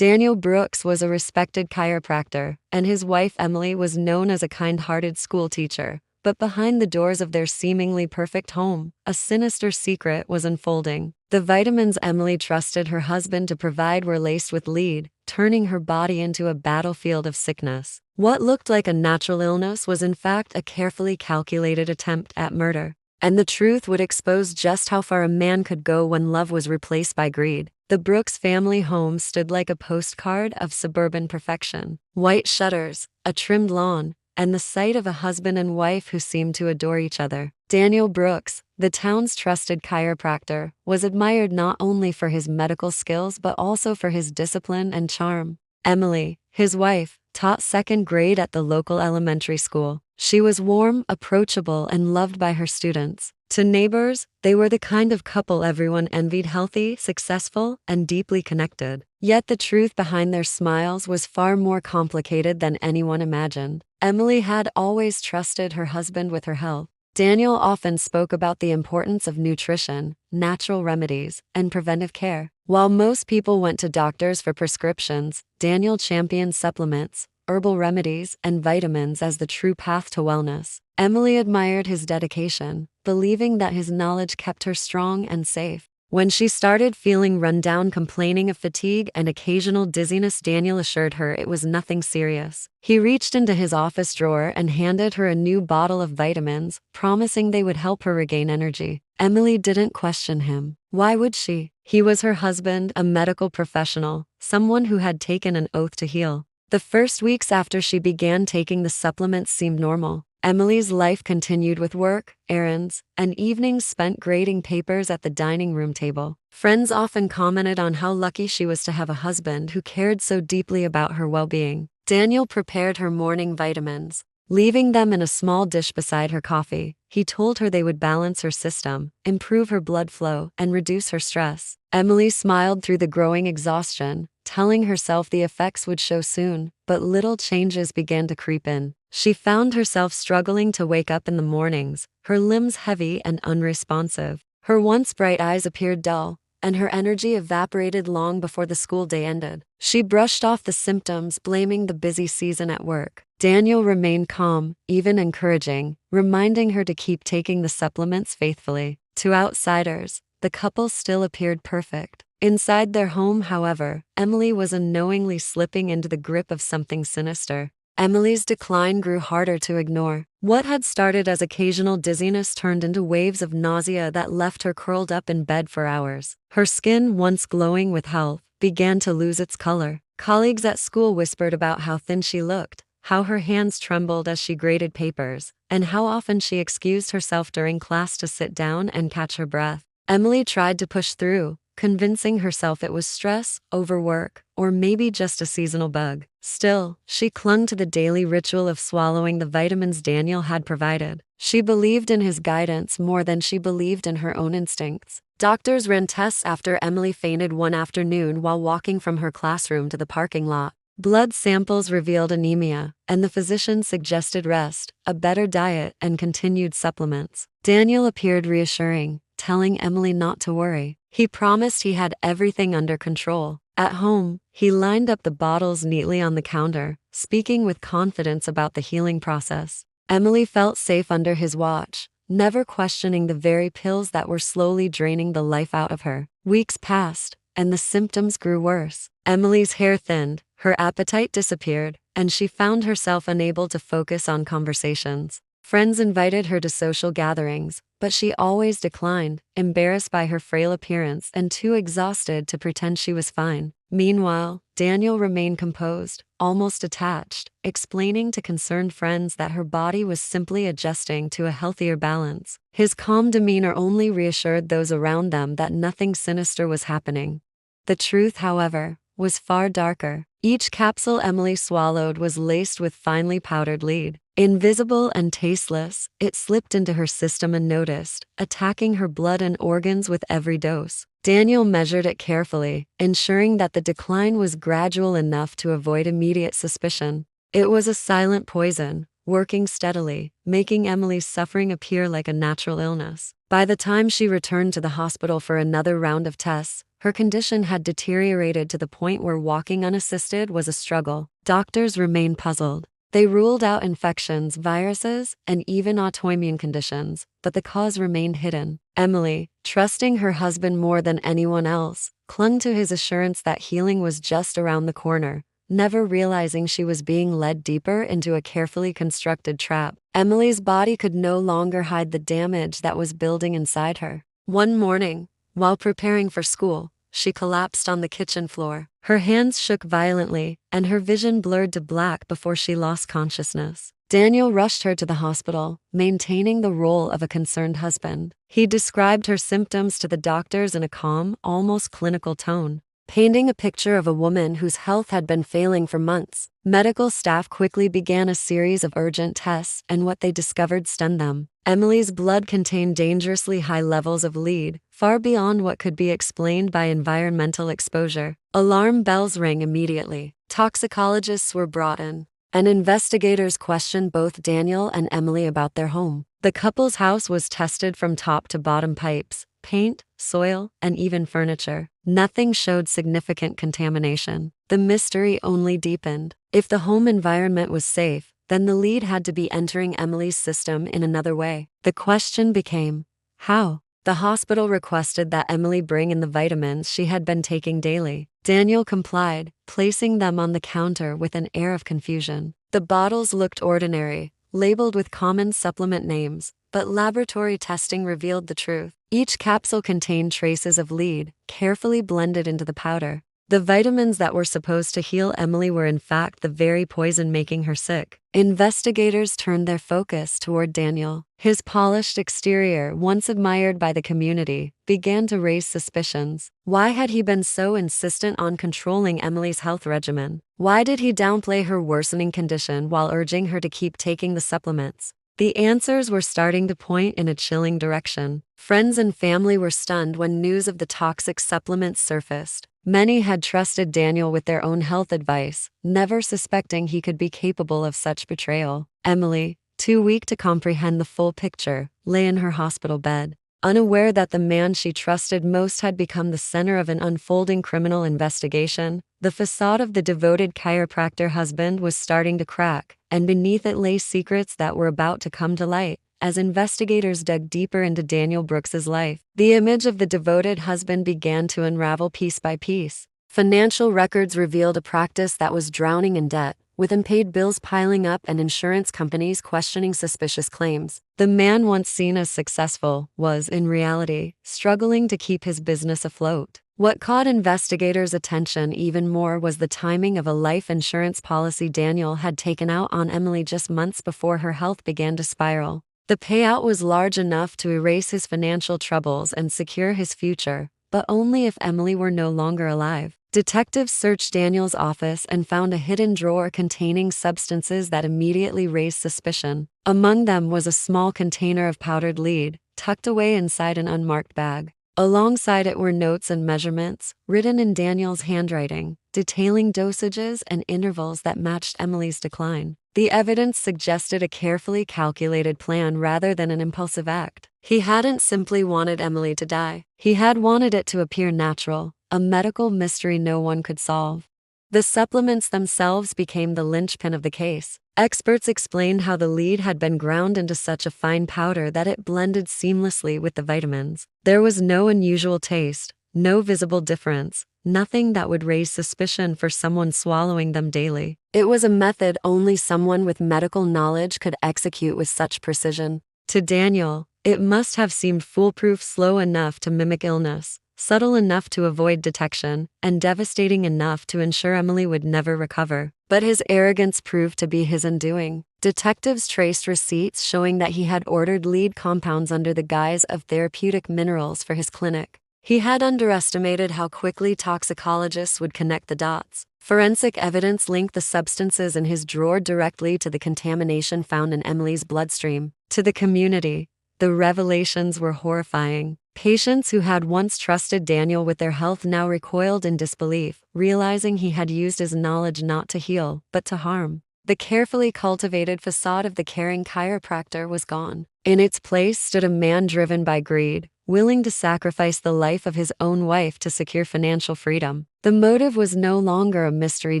Daniel Brooks was a respected chiropractor, and his wife Emily was known as a kind-hearted school teacher. But behind the doors of their seemingly perfect home, a sinister secret was unfolding. The vitamins Emily trusted her husband to provide were laced with lead, turning her body into a battlefield of sickness. What looked like a natural illness was in fact a carefully calculated attempt at murder. And the truth would expose just how far a man could go when love was replaced by greed. The Brooks family home stood like a postcard of suburban perfection. White shutters, a trimmed lawn, and the sight of a husband and wife who seemed to adore each other. Daniel Brooks, the town's trusted chiropractor, was admired not only for his medical skills but also for his discipline and charm. Emily, his wife, taught second grade at the local elementary school. She was warm, approachable, and loved by her students. To neighbors, they were the kind of couple everyone envied: healthy, successful, and deeply connected. Yet the truth behind their smiles was far more complicated than anyone imagined. Emily had always trusted her husband with her health. Daniel often spoke about the importance of nutrition, natural remedies, and preventive care. While most people went to doctors for prescriptions, Daniel championed supplements, herbal remedies, and vitamins as the true path to wellness. Emily admired his dedication, believing that his knowledge kept her strong and safe. When she started feeling run down, complaining of fatigue and occasional dizziness, Daniel assured her it was nothing serious. He reached into his office drawer and handed her a new bottle of vitamins, promising they would help her regain energy. Emily didn't question him. Why would she? He was her husband, a medical professional, someone who had taken an oath to heal. The first weeks after she began taking the supplements seemed normal. Emily's life continued with work, errands, and evenings spent grading papers at the dining room table. Friends often commented on how lucky she was to have a husband who cared so deeply about her well-being. Daniel prepared her morning vitamins, leaving them in a small dish beside her coffee. He told her they would balance her system, improve her blood flow, and reduce her stress. Emily smiled through the growing exhaustion, telling herself the effects would show soon, but little changes began to creep in. She found herself struggling to wake up in the mornings, her limbs heavy and unresponsive. Her once bright eyes appeared dull, and her energy evaporated long before the school day ended. She brushed off the symptoms, blaming the busy season at work. Daniel remained calm, even encouraging, reminding her to keep taking the supplements faithfully. To outsiders, the couple still appeared perfect. Inside their home, however, Emily was unknowingly slipping into the grip of something sinister. Emily's decline grew harder to ignore. What had started as occasional dizziness turned into waves of nausea that left her curled up in bed for hours. Her skin, once glowing with health, began to lose its color. Colleagues at school whispered about how thin she looked, how her hands trembled as she graded papers, and how often she excused herself during class to sit down and catch her breath. Emily tried to push through, convincing herself it was stress, overwork, or maybe just a seasonal bug. Still, she clung to the daily ritual of swallowing the vitamins Daniel had provided. She believed in his guidance more than she believed in her own instincts. Doctors ran tests after Emily fainted one afternoon while walking from her classroom to the parking lot. Blood samples revealed anemia, and the physician suggested rest, a better diet, and continued supplements. Daniel appeared reassuring, telling Emily not to worry. He promised he had everything under control. At home, he lined up the bottles neatly on the counter, speaking with confidence about the healing process. Emily felt safe under his watch, never questioning the very pills that were slowly draining the life out of her. Weeks passed, and the symptoms grew worse. Emily's hair thinned, her appetite disappeared, and she found herself unable to focus on conversations. Friends invited her to social gatherings, but she always declined, embarrassed by her frail appearance and too exhausted to pretend she was fine. Meanwhile, Daniel remained composed, almost detached, explaining to concerned friends that her body was simply adjusting to a healthier balance. His calm demeanor only reassured those around them that nothing sinister was happening. The truth, however, was far darker. Each capsule Emily swallowed was laced with finely powdered lead. Invisible and tasteless, it slipped into her system unnoticed, attacking her blood and organs with every dose. Daniel measured it carefully, ensuring that the decline was gradual enough to avoid immediate suspicion. It was a silent poison, working steadily, making Emily's suffering appear like a natural illness. By the time she returned to the hospital for another round of tests, Her condition had deteriorated to the point where walking unassisted was a struggle. Doctors remained puzzled. They ruled out infections, viruses, and even autoimmune conditions, but the cause remained hidden. Emily, trusting her husband more than anyone else, clung to his assurance that healing was just around the corner, never realizing she was being led deeper into a carefully constructed trap. Emily's body could no longer hide the damage that was building inside her. One morning, while preparing for school, she collapsed on the kitchen floor. Her hands shook violently, and her vision blurred to black before she lost consciousness. Daniel rushed her to the hospital, maintaining the role of a concerned husband. He described her symptoms to the doctors in a calm, almost clinical tone, painting a picture of a woman whose health had been failing for months. Medical staff quickly began a series of urgent tests, and what they discovered stunned them. Emily's blood contained dangerously high levels of lead, far beyond what could be explained by environmental exposure. Alarm bells rang immediately. Toxicologists were brought in, and investigators questioned both Daniel and Emily about their home. The couple's house was tested from top to bottom: pipes, paint, soil, and even furniture. Nothing showed significant contamination. The mystery only deepened. If the home environment was safe, then the lead had to be entering Emily's system in another way. The question became, how? The hospital requested that Emily bring in the vitamins she had been taking daily. Daniel complied, placing them on the counter with an air of confusion. The bottles looked ordinary, labeled with common supplement names, but laboratory testing revealed the truth. Each capsule contained traces of lead, carefully blended into the powder. The vitamins that were supposed to heal Emily were in fact the very poison making her sick. Investigators turned their focus toward Daniel. His polished exterior, once admired by the community, began to raise suspicions. Why had he been so insistent on controlling Emily's health regimen? Why did he downplay her worsening condition while urging her to keep taking the supplements? The answers were starting to point in a chilling direction. Friends and family were stunned when news of the toxic supplements surfaced. Many had trusted Daniel with their own health advice, never suspecting he could be capable of such betrayal. Emily, too weak to comprehend the full picture, lay in her hospital bed, unaware that the man she trusted most had become the center of an unfolding criminal investigation. The facade of the devoted chiropractor husband was starting to crack, and beneath it lay secrets that were about to come to light. As investigators dug deeper into Daniel Brooks's life, the image of the devoted husband began to unravel piece by piece. Financial records revealed a practice that was drowning in debt, with unpaid bills piling up and insurance companies questioning suspicious claims. The man once seen as successful was, in reality, struggling to keep his business afloat. What caught investigators' attention even more was the timing of a life insurance policy Daniel had taken out on Emily just months before her health began to spiral. The payout was large enough to erase his financial troubles and secure his future, but only if Emily were no longer alive. Detectives searched Daniel's office and found a hidden drawer containing substances that immediately raised suspicion. Among them was a small container of powdered lead, tucked away inside an unmarked bag. Alongside it were notes and measurements, written in Daniel's handwriting, detailing dosages and intervals that matched Emily's decline. The evidence suggested a carefully calculated plan rather than an impulsive act. He hadn't simply wanted Emily to die. He had wanted it to appear natural, a medical mystery no one could solve. The supplements themselves became the linchpin of the case. Experts explained how the lead had been ground into such a fine powder that it blended seamlessly with the vitamins. There was no unusual taste, no visible difference, nothing that would raise suspicion for someone swallowing them daily. It was a method only someone with medical knowledge could execute with such precision. To Daniel, it must have seemed foolproof, slow enough to mimic illness, subtle enough to avoid detection, and devastating enough to ensure Emily would never recover. But his arrogance proved to be his undoing. Detectives traced receipts showing that he had ordered lead compounds under the guise of therapeutic minerals for his clinic. He had underestimated how quickly toxicologists would connect the dots. Forensic evidence linked the substances in his drawer directly to the contamination found in Emily's bloodstream. To the community, the revelations were horrifying. Patients who had once trusted Daniel with their health now recoiled in disbelief, realizing he had used his knowledge not to heal, but to harm. The carefully cultivated facade of the caring chiropractor was gone. In its place stood a man driven by greed, willing to sacrifice the life of his own wife to secure financial freedom. The motive was no longer a mystery.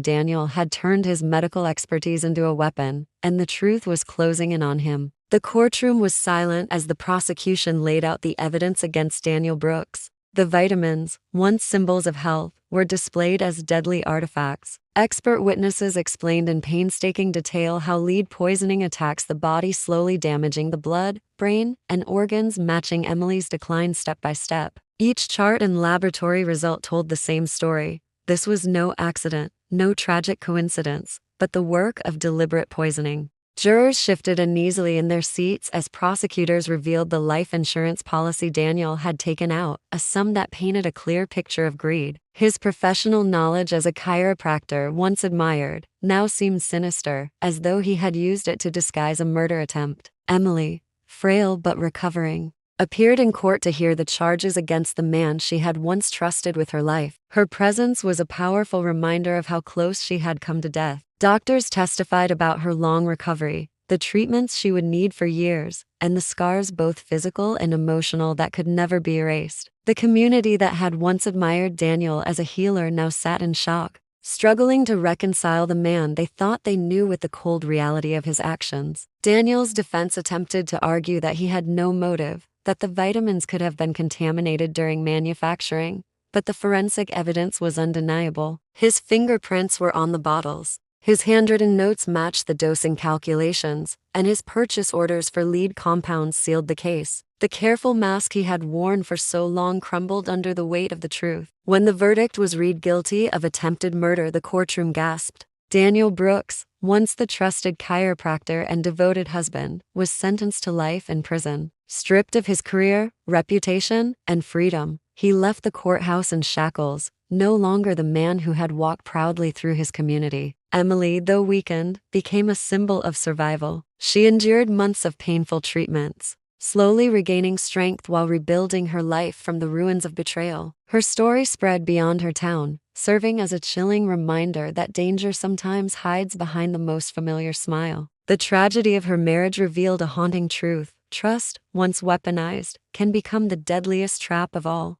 Daniel had turned his medical expertise into a weapon, and the truth was closing in on him. The courtroom was silent as the prosecution laid out the evidence against Daniel Brooks. The vitamins, once symbols of health, were displayed as deadly artifacts. Expert witnesses explained in painstaking detail how lead poisoning attacks the body, slowly damaging the blood, brain, and organs, matching Emily's decline step by step. Each chart and laboratory result told the same story. This was no accident, no tragic coincidence, but the work of deliberate poisoning. Jurors shifted uneasily in their seats as prosecutors revealed the life insurance policy Daniel had taken out, a sum that painted a clear picture of greed. His professional knowledge as a chiropractor, once admired, now seemed sinister, as though he had used it to disguise a murder attempt. Emily, frail but recovering, appeared in court to hear the charges against the man she had once trusted with her life. Her presence was a powerful reminder of how close she had come to death. Doctors testified about her long recovery, the treatments she would need for years, and the scars, both physical and emotional, that could never be erased. The community that had once admired Daniel as a healer now sat in shock, struggling to reconcile the man they thought they knew with the cold reality of his actions. Daniel's defense attempted to argue that he had no motive, that the vitamins could have been contaminated during manufacturing, but the forensic evidence was undeniable. His fingerprints were on the bottles. His handwritten notes matched the dosing calculations, and his purchase orders for lead compounds sealed the case. The careful mask he had worn for so long crumbled under the weight of the truth. When the verdict was read guilty of attempted murder, the courtroom gasped. Daniel Brooks, once the trusted chiropractor and devoted husband, was sentenced to life in prison. Stripped of his career, reputation, and freedom, he left the courthouse in shackles, no longer the man who had walked proudly through his community. Emily, though weakened, became a symbol of survival. She endured months of painful treatments, slowly regaining strength while rebuilding her life from the ruins of betrayal. Her story spread beyond her town, serving as a chilling reminder that danger sometimes hides behind the most familiar smile. The tragedy of her marriage revealed a haunting truth. Trust, once weaponized, can become the deadliest trap of all.